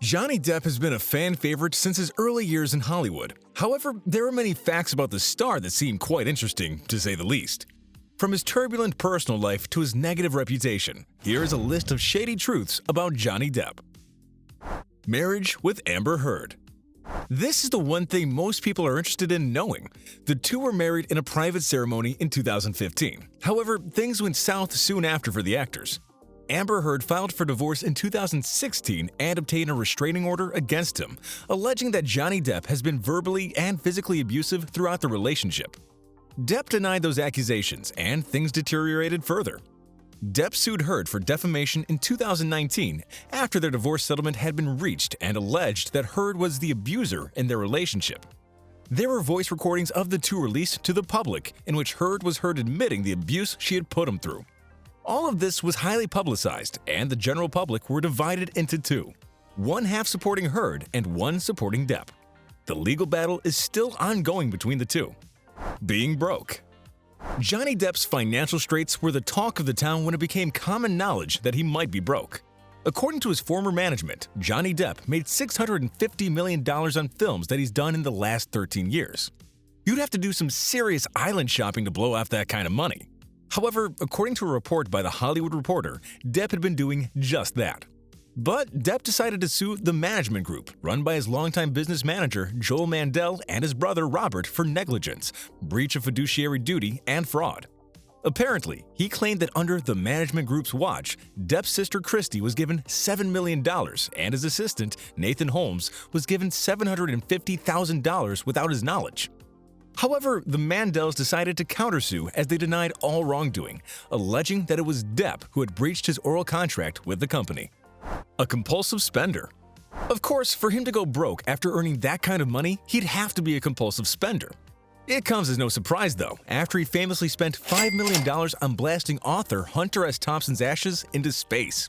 Johnny Depp has been a fan favorite since his early years in Hollywood. However, there are many facts about the star that seem quite interesting, to say the least. From his turbulent personal life to his negative reputation, here is a list of shady truths about Johnny Depp. Marriage with Amber Heard. This is the one thing most people are interested in knowing. The two were married in a private ceremony in 2015. However, things went south soon after for the actors. Amber Heard filed for divorce in 2016 and obtained a restraining order against him, alleging that Johnny Depp has been verbally and physically abusive throughout the relationship. Depp denied those accusations, and things deteriorated further. Depp sued Heard for defamation in 2019 after their divorce settlement had been reached and alleged that Heard was the abuser in their relationship. There were voice recordings of the two released to the public in which Heard was heard admitting the abuse she had put him through. All of this was highly publicized, and the general public were divided into two, one half supporting Heard and one supporting Depp. The legal battle is still ongoing between the two. Being broke. Johnny Depp's financial straits were the talk of the town when it became common knowledge that he might be broke. According to his former management, Johnny Depp made $650 million on films that he's done in the last 13 years. You'd have to do some serious island shopping to blow off that kind of money. However, according to a report by The Hollywood Reporter, Depp had been doing just that. But Depp decided to sue the management group, run by his longtime business manager Joel Mandel and his brother Robert, for negligence, breach of fiduciary duty, and fraud. Apparently, he claimed that under the management group's watch, Depp's sister Christy was given $7 million and his assistant, Nathan Holmes, was given $750,000 without his knowledge. However, the Mandels decided to countersue as they denied all wrongdoing, alleging that it was Depp who had breached his oral contract with the company. A compulsive spender. Of course, for him to go broke after earning that kind of money, he'd have to be a compulsive spender. It comes as no surprise, though, after he famously spent $5 million on blasting author Hunter S. Thompson's ashes into space.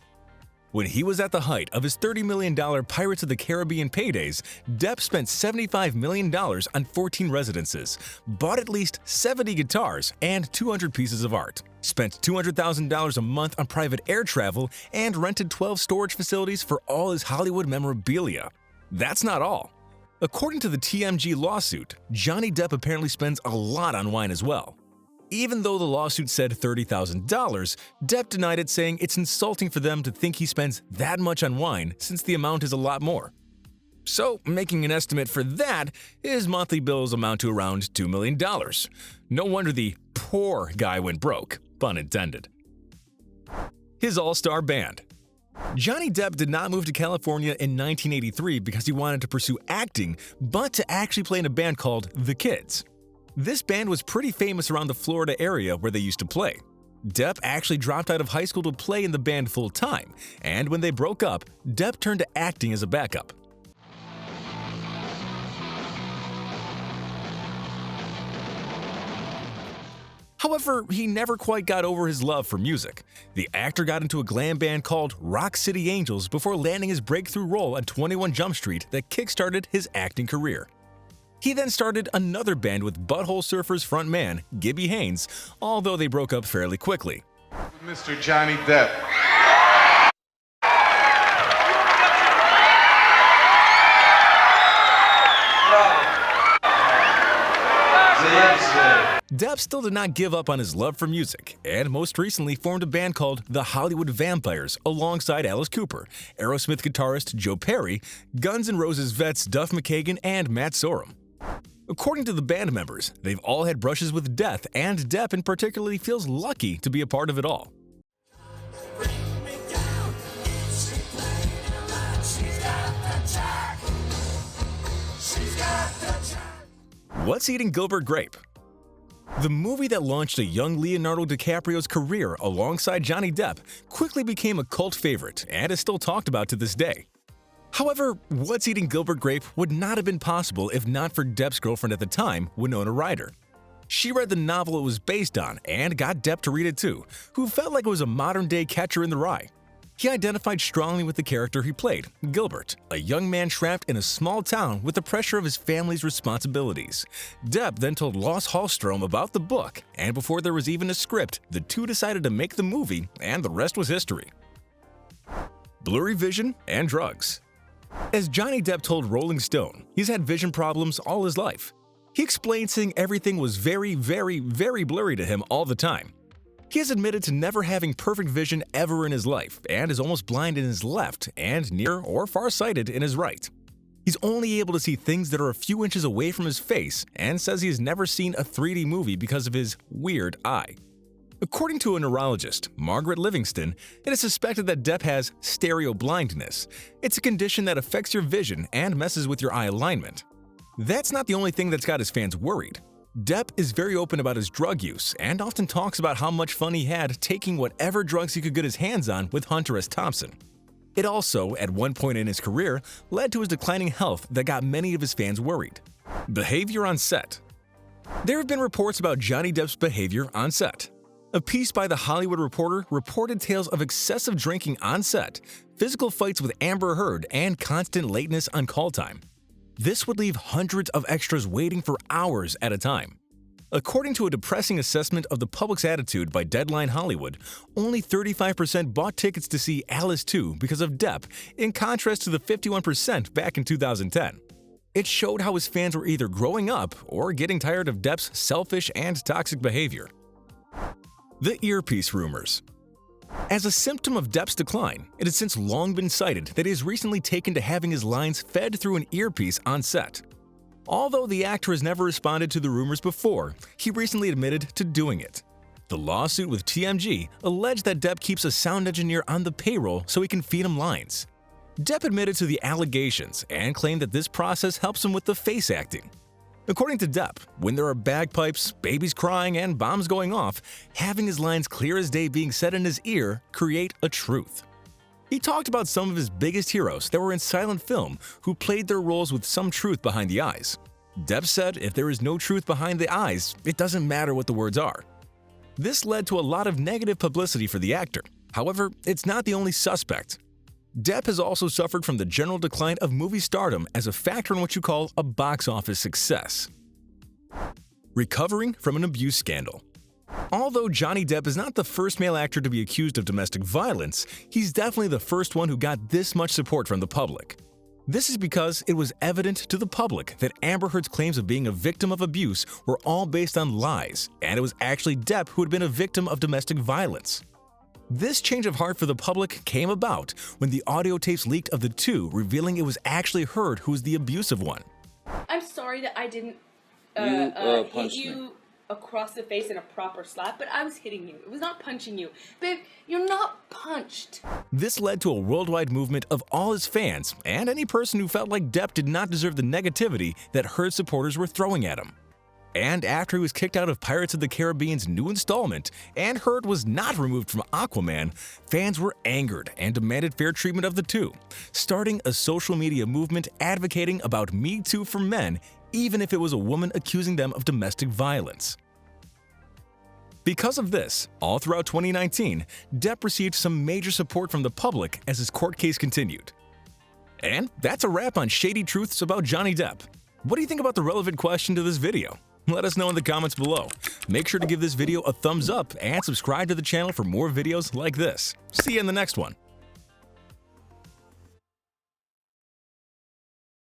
When he was at the height of his $30 million Pirates of the Caribbean paydays, Depp spent $75 million on 14 residences, bought at least 70 guitars and 200 pieces of art, spent $200,000 a month on private air travel, and rented 12 storage facilities for all his Hollywood memorabilia. That's not all. According to the TMG lawsuit, Johnny Depp apparently spends a lot on wine as well. Even though the lawsuit said $30,000, Depp denied it, saying it's insulting for them to think he spends that much on wine since the amount is a lot more. So, making an estimate for that, his monthly bills amount to around $2 million. No wonder the poor guy went broke, pun intended. His all-star band. Johnny Depp did not move to California in 1983 because he wanted to pursue acting, but to actually play in a band called The Kids. This band was pretty famous around the Florida area where they used to play. Depp actually dropped out of high school to play in the band full-time, and when they broke up, Depp turned to acting as a backup. However, he never quite got over his love for music. The actor got into a glam band called Rock City Angels before landing his breakthrough role on 21 Jump Street that kickstarted his acting career. He then started another band with Butthole Surfers frontman Gibby Haynes, although they broke up fairly quickly. Mr. Johnny Depp. Depp still did not give up on his love for music, and most recently formed a band called the Hollywood Vampires alongside Alice Cooper, Aerosmith guitarist Joe Perry, Guns N' Roses vets Duff McKagan, and Matt Sorum. According to the band members, they've all had brushes with death, and Depp in particular feels lucky to be a part of it all. What's Eating Gilbert Grape? The movie that launched a young Leonardo DiCaprio's career alongside Johnny Depp quickly became a cult favorite and is still talked about to this day. However, What's Eating Gilbert Grape would not have been possible if not for Depp's girlfriend at the time, Winona Ryder. She read the novel it was based on and got Depp to read it too, who felt like it was a modern-day Catcher in the Rye. He identified strongly with the character he played, Gilbert, a young man trapped in a small town with the pressure of his family's responsibilities. Depp then told Lasse Hallström about the book, and before there was even a script, the two decided to make the movie, and the rest was history. Blurry vision and drugs. As Johnny Depp told Rolling Stone, he's had vision problems all his life. He explained saying everything was very blurry to him all the time. He has admitted to never having perfect vision ever in his life and is almost blind in his left and near or farsighted in his right. He's only able to see things that are a few inches away from his face and says he has never seen a 3D movie because of his weird eye. According to a neurologist, Margaret Livingston, it is suspected that Depp has stereo blindness. It's a condition that affects your vision and messes with your eye alignment. That's not the only thing that's got his fans worried. Depp is very open about his drug use and often talks about how much fun he had taking whatever drugs he could get his hands on with Hunter S. Thompson. It also, at one point in his career, led to his declining health that got many of his fans worried. Behavior on set. There have been reports about Johnny Depp's behavior on set. A piece by The Hollywood Reporter reported tales of excessive drinking on set, physical fights with Amber Heard, and constant lateness on call time. This would leave hundreds of extras waiting for hours at a time. According to a depressing assessment of the public's attitude by Deadline Hollywood, only 35% bought tickets to see Alice 2 because of Depp, in contrast to the 51% back in 2010. It showed how his fans were either growing up or getting tired of Depp's selfish and toxic behavior. The earpiece rumors. As a symptom of Depp's decline, it has since long been cited that he has recently taken to having his lines fed through an earpiece on set. Although the actor has never responded to the rumors before, he recently admitted to doing it. The lawsuit with TMG alleged that Depp keeps a sound engineer on the payroll so he can feed him lines. Depp admitted to the allegations and claimed that this process helps him with the face acting. According to Depp, when there are bagpipes, babies crying, and bombs going off, having his lines clear as day being said in his ear create a truth. He talked about some of his biggest heroes that were in silent film who played their roles with some truth behind the eyes. Depp said if there is no truth behind the eyes, it doesn't matter what the words are. This led to a lot of negative publicity for the actor. However, it's not the only suspect. Depp has also suffered from the general decline of movie stardom as a factor in what you call a box office success. Recovering from an abuse scandal. Although Johnny Depp is not the first male actor to be accused of domestic violence, he's definitely the first one who got this much support from the public. This is because it was evident to the public that Amber Heard's claims of being a victim of abuse were all based on lies, and it was actually Depp who had been a victim of domestic violence. This change of heart for the public came about when the audio tapes leaked of the two, revealing it was actually Heard who was the abusive one. I'm sorry that I didn't hit you across the face in a proper slap, but I was hitting you. It was not punching you. Babe, you're not punched. This led to a worldwide movement of all his fans and any person who felt like Depp did not deserve the negativity that Heard supporters were throwing at him. And after he was kicked out of Pirates of the Caribbean's new installment and Heard was not removed from Aquaman, fans were angered and demanded fair treatment of the two, starting a social media movement advocating about Me Too for men, even if it was a woman accusing them of domestic violence. Because of this, all throughout 2019, Depp received some major support from the public as his court case continued. And that's a wrap on Shady Truths about Johnny Depp. What do you think about the relevant question to this video? Let us know in the comments below. Make sure to give this video a thumbs up and subscribe to the channel for more videos like this. See you in the next one.